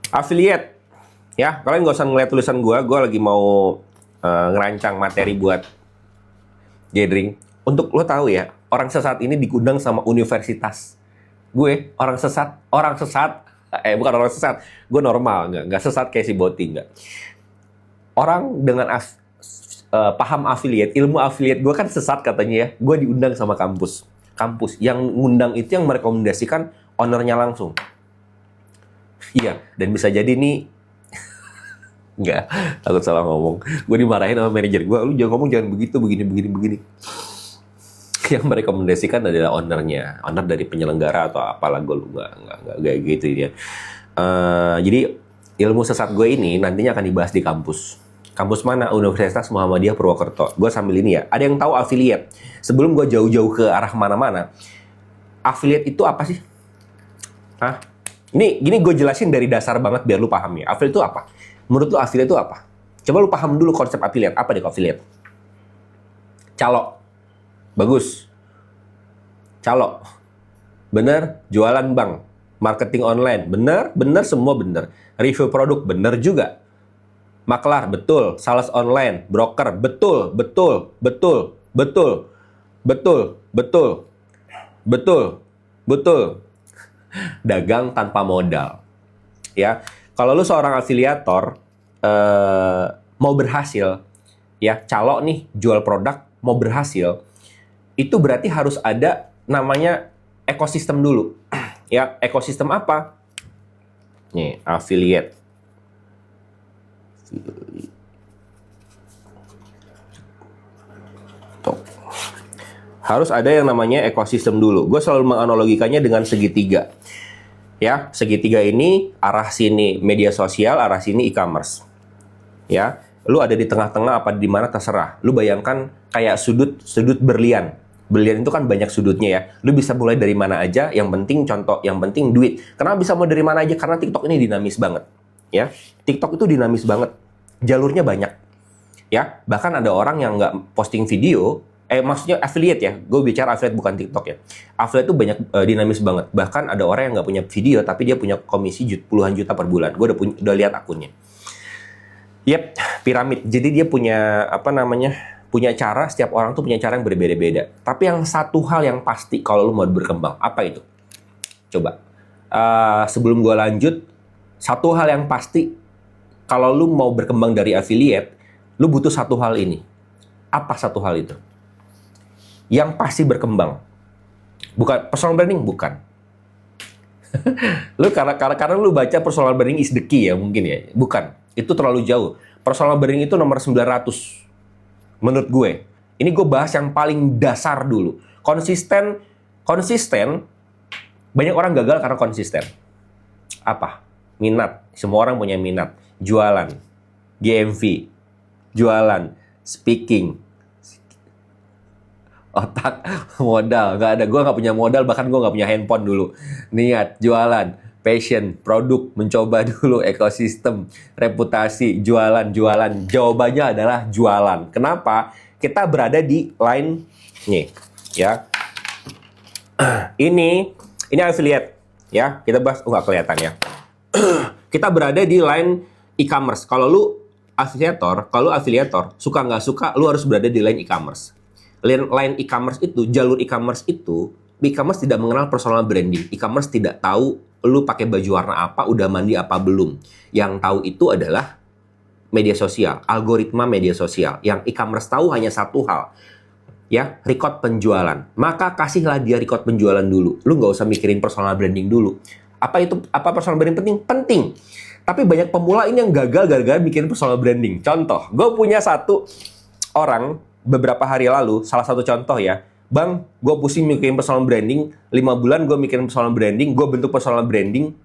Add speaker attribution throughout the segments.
Speaker 1: Affiliate. Ya, kalian nggak usah ngeliat tulisan gue lagi mau ngerancang materi buat gathering. Untuk lo tahu ya, orang sesat ini diundang sama universitas. Gue orang sesat, bukan orang sesat, gue normal, nggak sesat kayak si Boti, nggak. Orang dengan paham affiliate, ilmu affiliate gue kan sesat katanya ya, gue diundang sama kampus yang ngundang itu yang merekomendasikan ownernya langsung. Iya, dan bisa jadi nih enggak, takut salah ngomong. Gue dimarahin sama manajer gue, lu jangan ngomong jangan begitu, begini. Yang merekomendasikan adalah ownernya, owner dari penyelenggara atau apalah, gue nggak gitu ya. Jadi ilmu sesat gue ini nantinya akan dibahas di kampus. Kampus mana? Universitas Muhammadiyah Purwokerto. Gue sambil ini ya. Ada yang tahu affiliate? Sebelum gue jauh-jauh ke arah mana-mana, affiliate itu apa sih? Hah? Gini gue jelasin dari dasar banget biar lu paham ya. Affiliate itu apa? Menurut lu affiliate itu apa? Coba lu paham dulu konsep affiliate. Apa deh affiliate? Calo. Bagus. Calo. Bener. Jualan bank. Marketing online. Bener. Semua bener. Review produk. Bener juga. Maklar. Betul. Sales online. Broker. Betul. Dagang tanpa modal. Ya. Kalau lu seorang afiliator, mau berhasil, ya, calo nih, jual produk, mau berhasil, itu berarti harus ada namanya ekosistem dulu. Ya, ekosistem apa? Nih, affiliate. Tuh. Harus ada yang namanya ekosistem dulu. Gue selalu menganalogikannya dengan segitiga. Ya, segitiga ini arah sini media sosial, arah sini e-commerce. Ya, lu ada di tengah-tengah apa di mana terserah. Lu bayangkan kayak sudut berlian. Berlian itu kan banyak sudutnya ya. Lu bisa mulai dari mana aja, yang penting duit. Kenapa bisa mulai dari mana aja? Karena TikTok ini dinamis banget. Ya, TikTok itu dinamis banget. Jalurnya banyak. Ya, bahkan ada orang yang nggak posting video, maksudnya affiliate ya. Gue bicara affiliate bukan TikTok ya. Affiliate itu banyak, dinamis banget. Bahkan ada orang yang nggak punya video, tapi dia punya komisi puluhan juta per bulan. Gue udah lihat akunnya. Yep, piramid. Jadi dia punya punya cara, setiap orang tuh punya cara yang berbeda-beda. Tapi yang satu hal yang pasti kalau lu mau berkembang, apa itu? Coba. Sebelum gue lanjut, satu hal yang pasti kalau lu mau berkembang dari affiliate, lu butuh satu hal ini. Apa satu hal itu? Yang pasti berkembang. Bukan personal branding, bukan. Lu karena lu baca personal branding is the key ya mungkin ya. Bukan. Itu terlalu jauh. Personal branding itu nomor 900. Menurut gue. Ini gue bahas yang paling dasar dulu. Konsisten. Banyak orang gagal karena konsisten. Apa? Minat. Semua orang punya minat. Jualan. GMV. Jualan. Speaking. Otak, modal, nggak ada. Gue nggak punya modal, bahkan gue nggak punya handphone dulu. Niat, jualan, passion, produk, mencoba dulu, ekosistem, reputasi, jualan. Jawabannya adalah jualan. Kenapa? Kita berada di line nih, ya. Ini affiliate, ya. Kita bahas, nggak kelihatan ya. Kita berada di line e-commerce. Kalau lu afiliator, suka nggak suka, lu harus berada di line e-commerce. Line e-commerce itu, jalur e-commerce itu, e-commerce tidak mengenal personal branding. E-commerce tidak tahu lu pakai baju warna apa, udah mandi apa belum. Yang tahu itu adalah media sosial, algoritma media sosial. Yang e-commerce tahu hanya satu hal, ya, record penjualan. Maka kasihlah dia record penjualan dulu. Lu nggak usah mikirin personal branding dulu. Apa personal branding penting? Penting. Tapi banyak pemula ini yang gagal gara-gara mikirin personal branding. Contoh, gue punya satu orang beberapa hari lalu, salah satu contoh ya, Bang, gue pusing mikirin personal branding, 5 bulan gue mikirin personal branding, gue bentuk personal branding,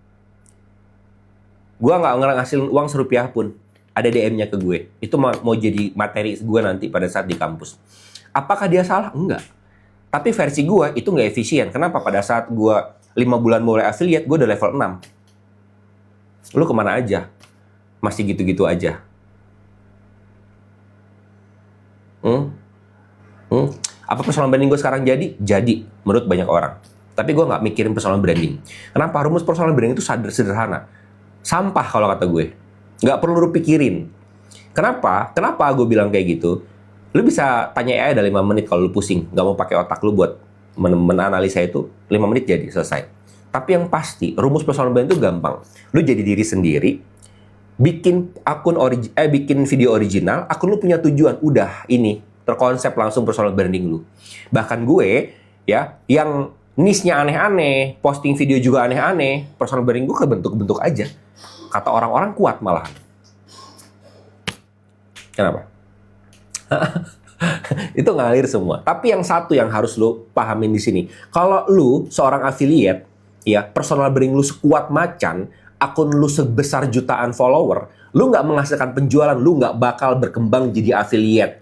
Speaker 1: gue nggak ngasih uang serupiah pun, ada DM-nya ke gue, itu mau jadi materi gue nanti pada saat di kampus. Apakah dia salah? Enggak. Tapi versi gue itu nggak efisien. Kenapa? Pada saat gue 5 bulan mulai affiliate, gue udah level 6. Lu kemana aja? Masih gitu-gitu aja. Apa personal branding gue sekarang jadi? Jadi, menurut banyak orang. Tapi gue nggak mikirin personal branding. Kenapa? Rumus personal branding itu sederhana. Sampah kalau kata gue. Nggak perlu lu pikirin. Kenapa? Kenapa gue bilang kayak gitu? Lu bisa tanya AI ada 5 menit kalau lu pusing. Nggak mau pakai otak lu buat menganalisa itu, 5 menit jadi selesai. Tapi yang pasti, rumus personal branding itu gampang. Lu jadi diri sendiri, bikin bikin video original, akun lu punya tujuan. Udah, ini terkonsep langsung personal branding lu. Bahkan gue, ya, yang niche-nya aneh-aneh, posting video juga aneh-aneh, personal branding gue kebentuk-bentuk aja. Kata orang-orang kuat malahan. Kenapa? Itu ngalir semua. Tapi yang satu yang harus lu pahamin di sini, kalau lu seorang affiliate, ya personal branding lu sekuat macan, akun lu sebesar jutaan follower, lu nggak menghasilkan penjualan, lu nggak bakal berkembang jadi affiliate.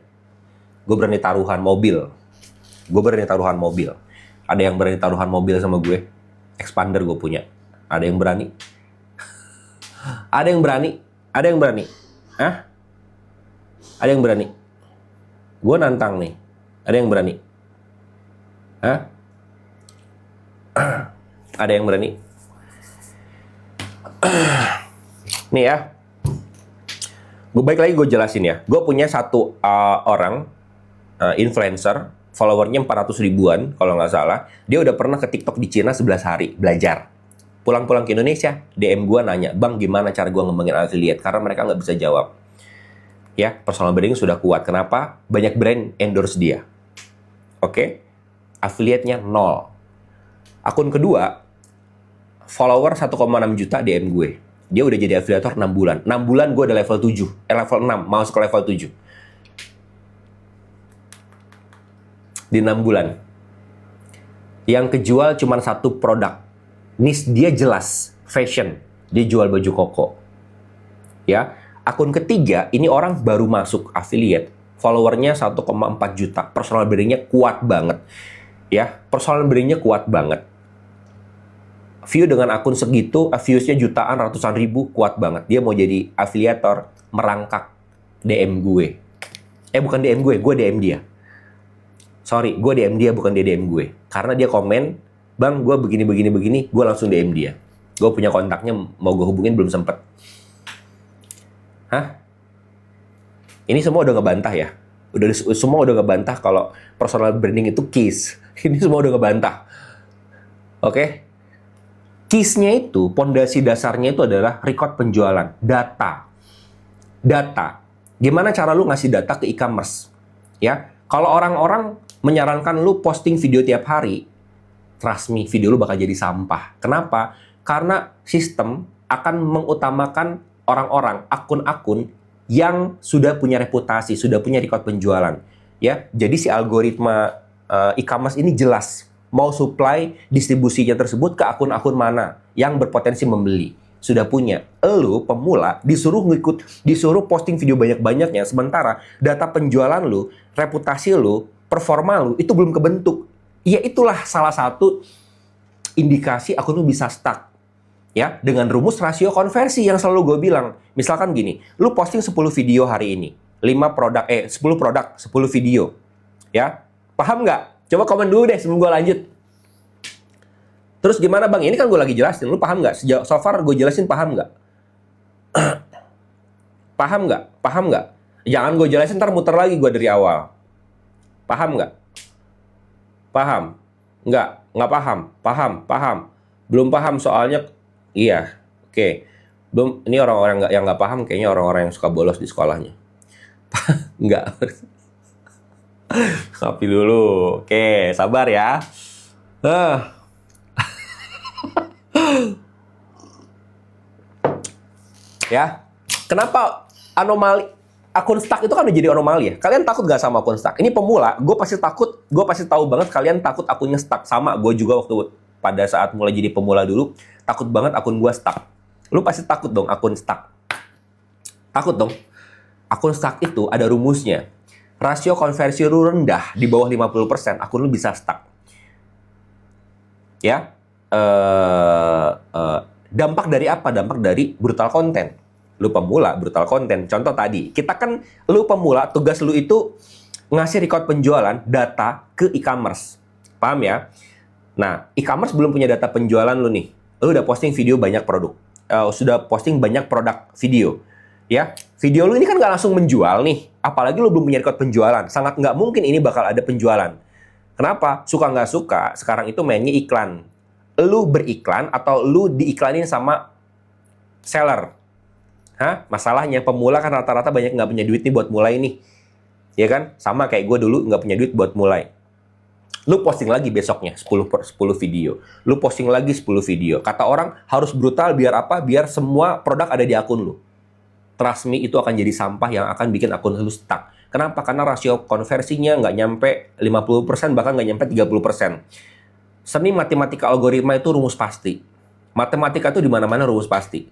Speaker 1: Gue berani taruhan mobil. Gue berani taruhan mobil. Ada yang berani taruhan mobil sama gue? Expander gue punya. Ada yang berani? Ada yang berani? Ada yang berani? Hah? Ada yang berani? Gue nantang nih. Ada yang berani? Hah? Ada yang berani? Nih ya. Gue balik lagi gue jelasin ya. Gue punya satu orang influencer, followernya 400 ribuan kalau nggak salah. Dia udah pernah ke TikTok di Cina 11 hari belajar. Pulang-pulang ke Indonesia, DM gue nanya, "Bang, gimana cara gue ngembangin affiliate?" Karena mereka nggak bisa jawab. Ya, personal branding sudah kuat. Kenapa? Banyak brand endorse dia. Oke? Affiliate-nya 0. Akun kedua, follower 1,6 juta DM gue. Dia udah jadi afiliator 6 bulan. 6 bulan gue udah level 7. Level 6, masuk ke level 7. Di 6 bulan. Yang kejual cuma satu produk. Niche dia jelas, fashion. Dia jual baju koko. Ya, akun ketiga, ini orang baru masuk affiliate. Followernya 1,4 juta. Personal brandingnya kuat banget. Ya, personal brandingnya kuat banget. View dengan akun segitu, viewsnya jutaan, ratusan ribu, kuat banget. Dia mau jadi afiliator, merangkak DM gue. Bukan DM gue DM dia. Sorry, gue DM dia, bukan dia DM gue. Karena dia komen, "Bang, gue begini, gue langsung DM dia. Gue punya kontaknya, mau gue hubungin belum sempet." Hah? Ini semua udah ngebantah ya? Semua udah ngebantah kalau personal branding itu keys. Ini semua udah ngebantah. Oke? Keys-nya itu, pondasi dasarnya itu adalah record penjualan. Data. Gimana cara lu ngasih data ke e-commerce? Ya, kalau orang-orang menyarankan lu posting video tiap hari, trust me, video lu bakal jadi sampah. Kenapa? Karena sistem akan mengutamakan orang-orang, akun-akun yang sudah punya reputasi, sudah punya record penjualan. Ya, jadi si algoritma e-commerce ini jelas mau supply distribusinya tersebut ke akun-akun mana yang berpotensi membeli. Sudah punya. Lu pemula disuruh posting video banyak-banyaknya, sementara data penjualan lu, reputasi lu, performa lu itu belum kebentuk. Ya itulah salah satu indikasi akun lu bisa stuck. Ya, dengan rumus rasio konversi yang selalu gue bilang. Misalkan gini, lu posting 10 video hari ini, 10 produk, 10 video. Ya, paham nggak? Coba komen dulu deh sebelum gue lanjut. Terus gimana bang? Ini kan gue lagi jelasin, lu paham nggak? Sejauh so far gue jelasin, paham nggak? Paham nggak? Paham nggak? Jangan gue jelasin, ntar muter lagi gue dari awal. Paham nggak? Paham? Nggak paham? Paham? Belum paham soalnya, iya, oke. Belum, ini orang-orang yang nggak paham kayaknya orang-orang yang suka bolos di sekolahnya. Nggak. Kopi dulu. Oke, sabar ya. Ya, kenapa anomali akun stuck itu kan udah jadi anomali ya? Kalian takut gak sama akun stuck? Ini pemula, gue pasti takut, gue pasti tahu banget kalian takut akunnya stuck. Sama, gue juga waktu pada saat mulai jadi pemula dulu, takut banget akun gue stuck. Lu pasti takut dong akun stuck. Takut dong. Akun stuck itu ada rumusnya. Rasio konversi lu rendah di bawah 50%, akun lu bisa stuck. Ya, dampak dari apa? Dampak dari brutal konten. Lu pemula, brutal konten. Contoh tadi, kita kan, lu pemula, tugas lu itu ngasih record penjualan, data ke e-commerce. Paham ya? Nah, e-commerce belum punya data penjualan lu nih. Lu udah posting video banyak produk. sudah posting banyak produk video. Ya, video lu ini kan nggak langsung menjual nih. Apalagi lu belum punya record penjualan. Sangat nggak mungkin ini bakal ada penjualan. Kenapa? Suka nggak suka, sekarang itu mainnya iklan. Lu beriklan atau lu diiklanin sama seller. Hah? Masalahnya pemula kan rata-rata banyak nggak punya duit nih buat mulai nih. Ya kan? Sama kayak gue dulu nggak punya duit buat mulai. Lu posting lagi besoknya 10 video. Lu posting lagi 10 video. Kata orang harus brutal biar apa? Biar semua produk ada di akun lu. Trust me, itu akan jadi sampah yang akan bikin akun lu stuck. Kenapa? Karena rasio konversinya nggak nyampe 50%, bahkan nggak nyampe 30%. Seni matematika algoritma itu rumus pasti. Matematika itu di mana-mana rumus pasti.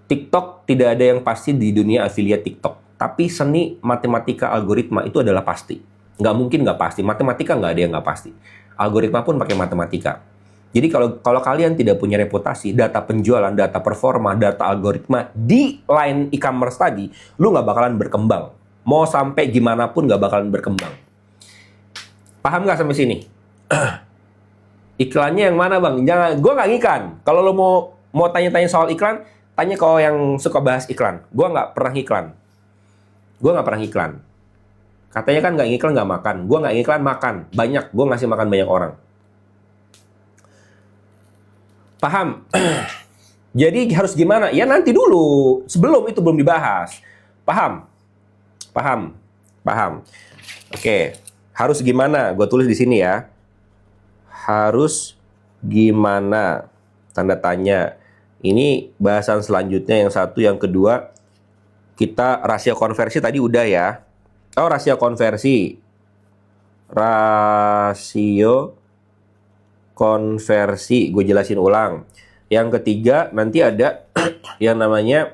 Speaker 1: TikTok tidak ada yang pasti di dunia affiliate TikTok. Tapi seni matematika algoritma itu adalah pasti. Nggak mungkin nggak pasti. Matematika nggak ada yang nggak pasti. Algoritma pun pakai matematika. Jadi kalau kalian tidak punya reputasi, data penjualan, data performa, data algoritma di line e-commerce tadi, lu nggak bakalan berkembang. Mau sampai gimana pun nggak bakalan berkembang. Paham nggak sampai sini? Iklannya yang mana bang? Jangan, gue nggak ngiklan. Kalau lo mau tanya-tanya soal iklan, tanya ke yang suka bahas iklan. Gue nggak pernah iklan. Gue nggak pernah iklan. Katanya kan nggak ngiklan nggak makan. Gue nggak ngiklan makan. Banyak. Gue ngasih makan banyak orang. Paham? Jadi harus gimana? Ya nanti dulu. Sebelum itu belum dibahas. Paham? Paham? Paham. Oke. Harus gimana? Gue tulis di sini ya. Harus gimana? Tanda tanya. Ini bahasan selanjutnya yang satu, yang kedua kita rasio konversi tadi udah ya. Oh, rasio konversi. Rasio konversi, gue jelasin ulang. Yang ketiga nanti ada yang namanya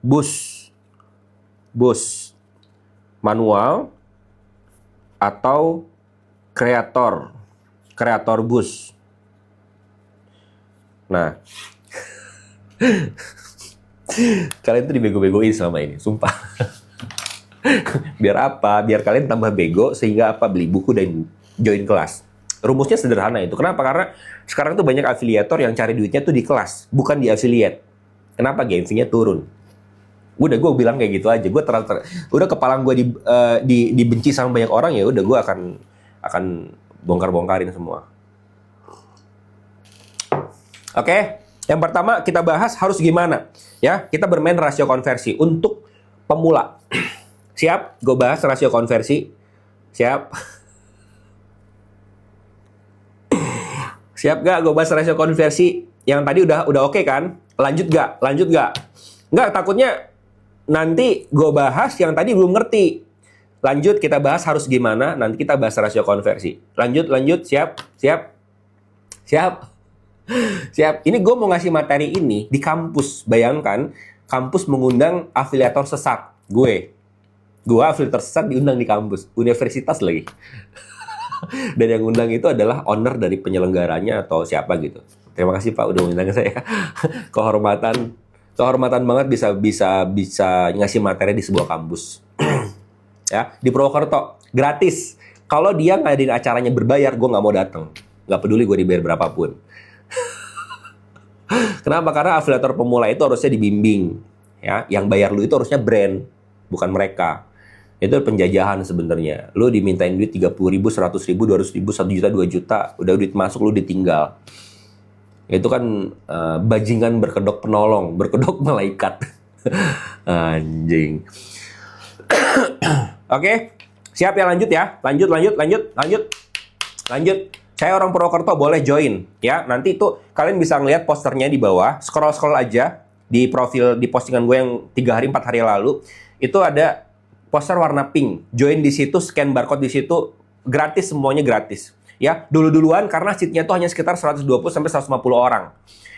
Speaker 1: bus manual atau kreator bus. Nah, kalian tuh dibego-begoin selama ini, sumpah. Biar apa? Biar kalian tambah bego sehingga apa? Beli buku dan join kelas. Rumusnya sederhana itu. Kenapa? Karena sekarang tuh banyak afiliator yang cari duitnya tuh di kelas, bukan di affiliate. Kenapa? Gengsinya turun. Udah gue bilang kayak gitu aja. Gue udah kepala gue dibenci sama banyak orang, ya udah gue akan bongkar-bongkarin semua. Oke, yang pertama kita bahas harus gimana. Ya, kita bermain rasio konversi untuk pemula. Siap? Gue bahas rasio konversi. Siap? Siap gak? Gue bahas rasio konversi. Yang tadi udah oke kan? Lanjut gak? Nggak, takutnya nanti gue bahas yang tadi belum ngerti. Lanjut, kita bahas harus gimana. Nanti kita bahas rasio konversi. Lanjut. Siap? Siap. Ini gue mau ngasih materi ini di kampus. Bayangkan, kampus mengundang afiliator sesat. Gue afiliator sesat diundang di kampus. Universitas lagi. Dan yang undang itu adalah owner dari penyelenggaranya atau siapa gitu. Terima kasih Pak udah mengundang saya. Kehormatan banget bisa ngasih materi di sebuah kampus. Ya, di Purwokerto. Gratis. Kalau dia ngadain acaranya berbayar, gue nggak mau datang. Nggak peduli gue dibayar berapapun. Kenapa? Karena afiliator pemula itu harusnya dibimbing, ya. Yang bayar lu itu harusnya brand, bukan mereka. Itu penjajahan sebenarnya. Lu dimintain duit 30.000, 100.000, 200.000, 1 juta, 2 juta, udah duit masuk lu ditinggal. Itu kan bajingan berkedok penolong, berkedok malaikat. Anjing. Oke, siap ya, lanjut ya. Lanjut. Saya orang Purwokerto, boleh join ya. Nanti itu kalian bisa ngeliat posternya di bawah. Scroll aja di profil, di postingan gue yang 3 hari 4 hari lalu. Itu ada poster warna pink. Join di situ, scan barcode di situ, gratis, semuanya gratis. Ya, duluan karena seatnya tuh hanya sekitar 120 sampai 150 orang.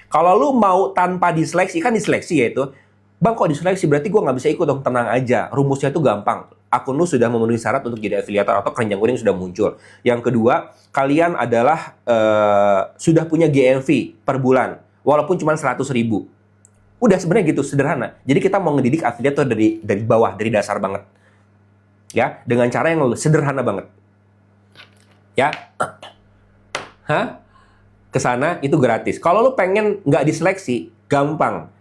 Speaker 1: Kalau lu mau tanpa diseleksi, kan diseleksi ya itu. Bang, kok diseleksi? Berarti gue nggak bisa ikut dong. Tenang aja, rumusnya tuh gampang. Akun lu sudah memenuhi syarat untuk jadi afiliator atau keranjang kuning sudah muncul. Yang kedua, kalian adalah sudah punya GMV per bulan, walaupun cuma 100.000. Udah, sebenarnya gitu, sederhana. Jadi kita mau ngedidik afiliator dari bawah, dari dasar banget. Ya, dengan cara yang sederhana banget. Ya. Hah? ke sana itu gratis. Kalau lu pengen nggak diseleksi, gampang.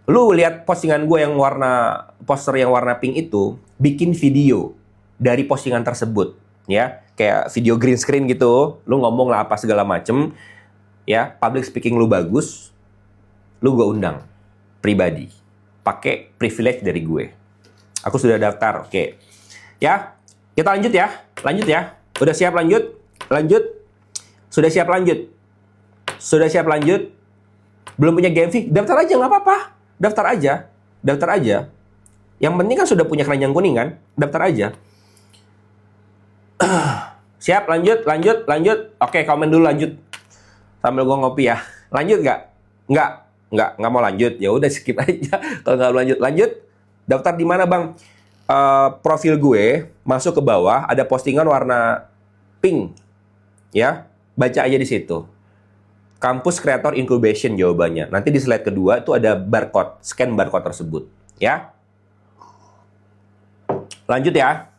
Speaker 1: Lu lihat postingan gue yang poster yang warna pink itu, bikin video dari postingan tersebut, ya. Kayak video green screen gitu, lu ngomong lah apa segala macem, ya. Public speaking lu bagus, lu gue undang pribadi, pakai privilege dari gue. Aku sudah daftar, oke. Ya, kita lanjut ya. Udah siap lanjut? Sudah siap lanjut? Belum punya game fee? Daftar aja, nggak apa-apa. Daftar aja. Yang penting kan sudah punya keranjang kuning kan? Daftar aja. Siap, lanjut. Oke, komen dulu lanjut. Sambil gua ngopi ya. Lanjut nggak? Nggak mau lanjut. Ya udah skip aja. Kalau nggak lanjut. Daftar di mana, Bang? Profil gue masuk ke bawah, ada postingan warna pink. Ya, baca aja di situ. Kampus Creator Incubation jawabannya. Nanti di slide kedua itu ada barcode, scan barcode tersebut, ya. Lanjut ya.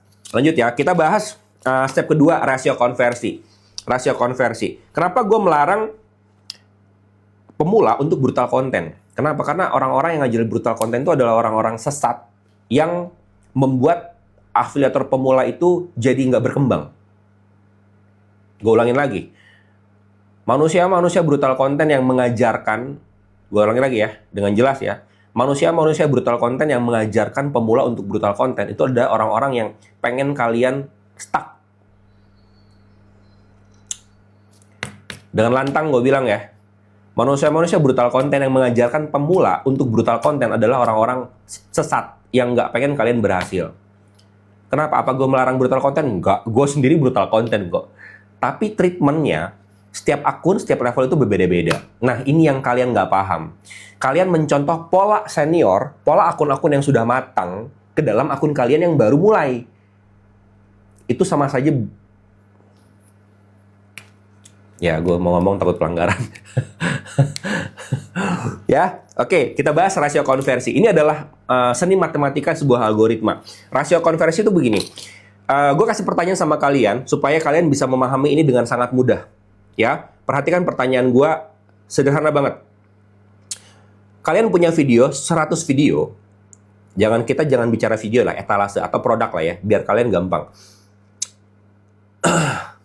Speaker 1: Kita bahas step kedua, rasio konversi. Kenapa gue melarang pemula untuk brutal konten? Kenapa? Karena orang-orang yang ngajarin brutal konten itu adalah orang-orang sesat yang membuat afiliator pemula itu jadi nggak berkembang. Gue ulangin lagi. Manusia-manusia brutal konten yang mengajarkan, gue ulangin lagi ya, dengan jelas ya. Manusia-manusia brutal konten yang mengajarkan pemula untuk brutal konten itu adalah orang-orang yang pengen kalian stuck. Dengan lantang gue bilang ya, manusia-manusia brutal konten yang mengajarkan pemula untuk brutal konten adalah orang-orang sesat yang nggak pengen kalian berhasil. Kenapa? Apa gue melarang brutal konten? Enggak, gue sendiri brutal konten kok. Tapi treatmentnya, setiap akun, setiap level itu berbeda-beda. Nah, ini yang kalian nggak paham. Kalian mencontoh pola senior, pola akun-akun yang sudah matang ke dalam akun kalian yang baru mulai. Itu sama saja. Ya, gue mau ngomong takut pelanggaran. Ya, oke, kita bahas rasio konversi. Ini adalah seni matematika sebuah algoritma. Rasio konversi itu begini. Gue kasih pertanyaan sama kalian supaya kalian bisa memahami ini dengan sangat mudah. Ya, perhatikan pertanyaan gue sederhana banget. Kalian punya video, 100 video. Jangan bicara video lah, etalase atau produk lah ya, biar kalian gampang.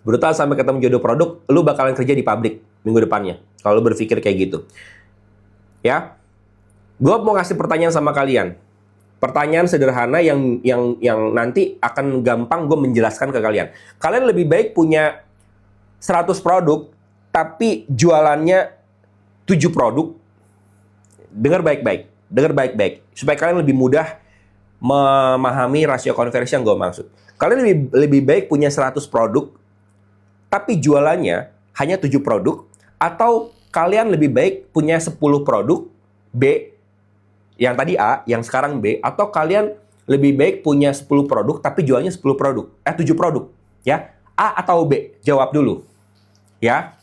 Speaker 1: Brutal sampai ketemu jodoh produk, lu bakalan kerja di pabrik minggu depannya. Kalau lu berpikir kayak gitu. Ya, gue mau ngasih pertanyaan sama kalian. Pertanyaan sederhana yang nanti akan gampang gue menjelaskan ke kalian. Kalian lebih baik punya 100 produk, tapi jualannya 7 produk. Dengar baik-baik. Supaya kalian lebih mudah memahami rasio konversi yang gue maksud. Kalian lebih baik punya 100 produk, tapi jualannya hanya 7 produk, atau kalian lebih baik punya 10 produk, B, yang tadi A, yang sekarang B, atau kalian lebih baik punya 10 produk, tapi jualnya 7 produk, ya. A atau B? Jawab dulu. Ya,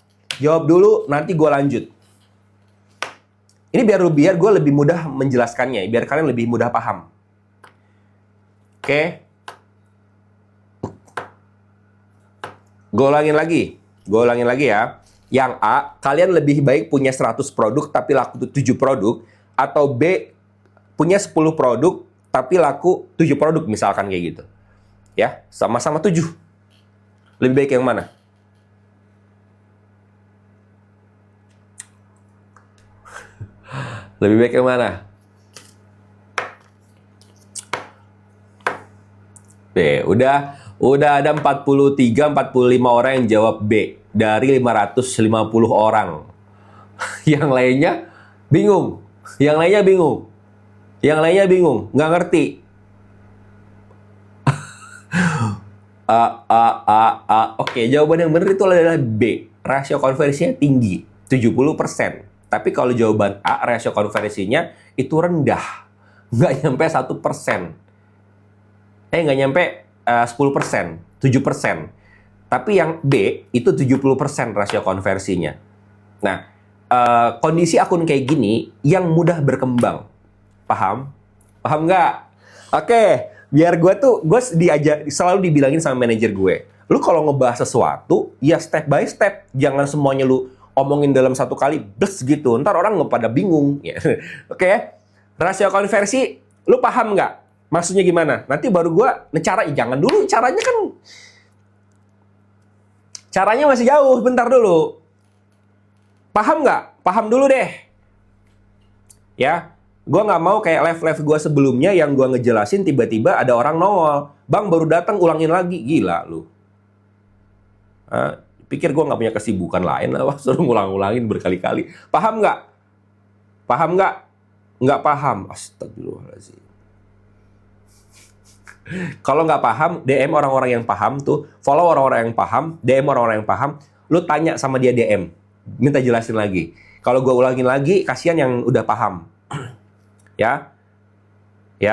Speaker 1: jawab dulu, nanti gue lanjut. Ini biar gue lebih mudah menjelaskannya, biar kalian lebih mudah paham. Oke. Gue ulangin lagi ya. Yang A, kalian lebih baik punya 100 produk tapi laku 7 produk, atau B, punya 10 produk tapi laku 7 produk, misalkan kayak gitu. Ya, sama-sama 7. Lebih baik yang mana? Lebih baik yang mana? B. Udah ada 45 orang yang jawab B dari 550 orang. Yang lainnya bingung. Nggak ngerti. Oke, jawaban yang benar itu adalah B. Rasio konversinya tinggi, 70%. Tapi kalau jawaban A, rasio konversinya itu rendah. Nggak nyampe 1%. Nggak nyampe 10%, 7%. Tapi yang B, itu 70% rasio konversinya. Nah, kondisi akun kayak gini yang mudah berkembang. Paham? Paham nggak? Oke, biar gue selalu dibilangin sama manajer gue. Lu kalau ngebahas sesuatu, ya step by step. Jangan semuanya lu omongin dalam satu kali, bless gitu. Ntar orang nggak pada bingung. Ya. Oke, rasio konversi, lu paham nggak? Maksudnya gimana? Nanti baru gue, jangan dulu, caranya masih jauh, bentar dulu. Paham nggak? Paham dulu deh. Ya, gue nggak mau kayak live-live gue sebelumnya yang gue ngejelasin tiba-tiba ada orang nongol. Bang baru datang ulangin lagi, gila lu. Pikir gue nggak punya kesibukan lain lah, suruh ngulang-ulangin berkali-kali. Paham nggak? Paham nggak? Nggak paham. Astagfirullahaladzim. Kalau nggak paham, DM orang-orang yang paham tuh, follow orang-orang yang paham, DM orang-orang yang paham, lu tanya sama dia DM, minta jelasin lagi. Kalau gue ulangin lagi, kasihan yang udah paham. Ya,